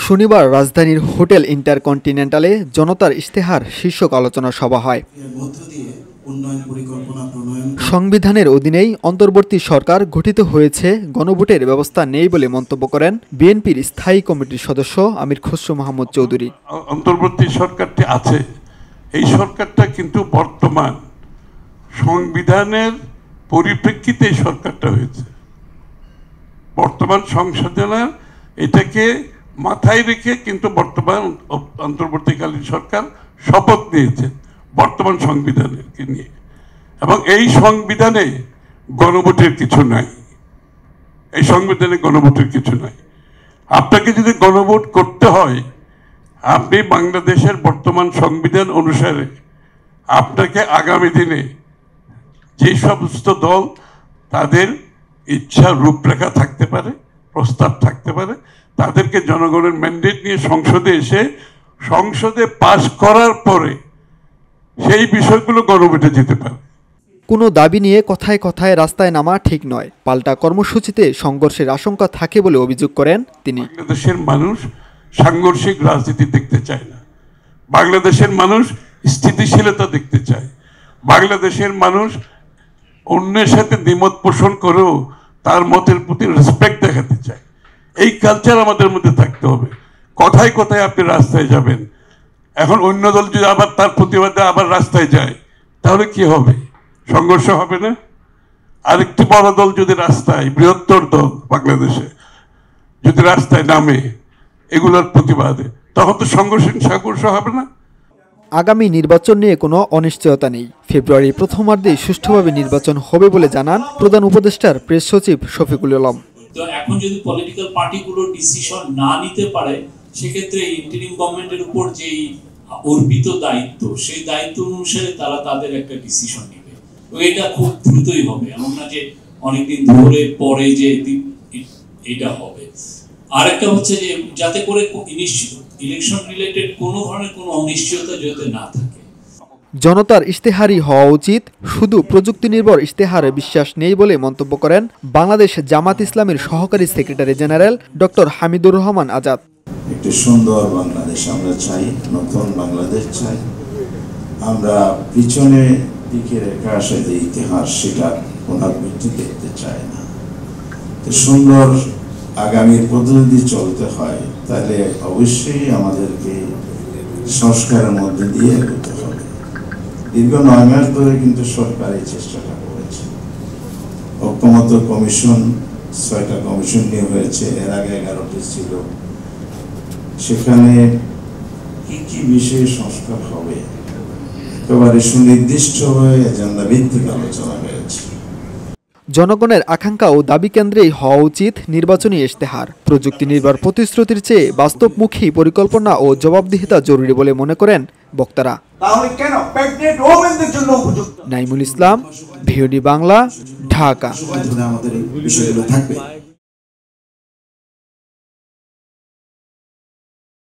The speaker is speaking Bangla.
শনিবার রাজধানীর হোটেল ইন্টারকন্টিনেন্টালে জনতার ইশতেহার শীর্ষক আলোচনা সভা হয়। সংবিধানের অধীনেই অন্তর্বর্তী সরকার গঠিত হয়েছে, গণভোটের ব্যবস্থা নেই বলে মন্তব্য করেন বিএনপির স্থায়ী কমিটির সদস্য আমির খসরু মাহমুদ চৌধুরী। অন্তর্বর্তী সরকারটি আছে, এই সরকারটা কিন্তু বর্তমান সংবিধানের পরিপ্রেক্ষিতে এই সরকারটা হয়েছে। বর্তমান সংশোধনের এটাকে মাথায় রেখে কিন্তু বর্তমান অন্তর্বর্তীকালীন সরকার শপথ নিয়েছে বর্তমান সংবিধানকে নিয়ে, এবং এই সংবিধানে গণভোটের কিছু নাই। এই সংবিধানে গণভোটের কিছু নাই। আপনাকে যদি গণভোট করতে হয়, আপনি বাংলাদেশের বর্তমান সংবিধান অনুসারে আপনাকে আগামী দিনে যে সমস্ত দল তাদের ইচ্ছা রূপরেখা থাকতে পারে, প্রস্তাব থাকতে পারে, তাদেরকে জনগণের ম্যান্ডেট নিয়ে সংসদে এসে সংসদে পাশ করার পরে সেই বিষয়গুলো গণভোটে যেতে পারে। কোনো দাবি নিয়ে কথায় কথায় রাস্তায় নামা ঠিক নয়, পাল্টা কর্মসূচিতে সংঘর্ষের আশঙ্কা থাকে বলে অভিযোগ করেন তিনি। বাংলাদেশের মানুষ সাংঘর্ষিক রাজনীতি দেখতে চায় না। বাংলাদেশের মানুষ স্থিতিশীলতা দেখতে চায়। বাংলাদেশের মানুষ অন্যের সাথে দ্বিমত পোষণ করেও তার মতের প্রতি রেসপেক্ট দেখাতে চায়। এই কালচার আমাদের মধ্যে থাকতে হবে। কথায় কথায় আপনি রাস্তায় যাবেন, এখন অন্য দল যদি আবার তার প্রতিবাদে আবার রাস্তায় যায়, তাহলে কি হবে? সংঘর্ষ হবে না? আরেকটি বড় দল যদি রাস্তায়, বৃহত্তর দল বাংলাদেশে যদি রাস্তায় নামে এগুলোর প্রতিবাদে, তখন তো সংঘর্ষ হবে না। আগামী নির্বাচন নিয়ে কোনো অনিশ্চয়তা নেই। ফেব্রুয়ারির প্রথমার্ধে সুষ্ঠুভাবে নির্বাচন হবে বলে জানান প্রধান উপদেষ্টার প্রেস সচিব শফিকুল আলম। তো এখন যদি পলিটিক্যাল পার্টিগুলো ডিসিশন না নিতে পারে, সেক্ষেত্রে ইন্টারিম গভর্নমেন্টের উপর যেই অর্পিত দায়িত্ব, সেই দায়িত্ব অনুসারে তারা তাদের একটা ডিসিশন নেবে। এটা খুব দ্রুতই হবে, এমন না যে অনেকদিন ধরে পরে যে এটা হবে। আরেকটা হচ্ছে যে যাতে করে ইলেকশন রিলেটেড কোনো ধরনের কোনো অনিশ্চয়তা যাতে না থাকে। জনতার ইশতেহারই হওয়া উচিত, শুধু প্রযুক্তি নির্ভর ইশতেহারে বিশ্বাস নেই বলে মন্তব্য করেন বাংলাদেশ জামাত ইসলামের সহকারী secretary general doctor Hamidur Rahman Azad. একটি সুন্দর বাংলাদেশ আমরা চাই, নতুন বাংলাদেশ চাই। আমরা পিছনে দিকে রেখে আসা যে ইতিহাস, সেটা পুনরাবৃত্তি দেখতে চাই না। সুন্দর আগামীর প্রতিনিধি চলতে হয়, তাহলে অবশ্যই আমাদেরকে সংস্কারের মধ্যে দিয়ে এগোতে হবে। দীর্ঘ 9 মাস ধরে কিন্তু সরকার এই চেষ্টাটা করেছে। ঐক্যমত্য কমিশন 6টা কমিশন নিয়ে হয়েছে, এর আগে 11টি ছিল। সেখানে কি কি বিষয়ে সংস্কার হবে একেবারে সুনির্দিষ্ট হয়ে এজেন্ডা ভিত্তিক আলোচনা হয়েছে। জনগণের আকাঙ্ক্ষা ও দাবি কেন্দ্রেই হওয়া উচিত নির্বাচনী ইশতেহার। প্রযুক্তি নির্ভর প্রতিশ্রুতির চেয়ে বাস্তবমুখী পরিকল্পনা ও জবাবদিহিতা জরুরি বলে মনে করেন বক্তারা। নাইমুল ইসলাম, ভিওডি বাংলা, ঢাকা।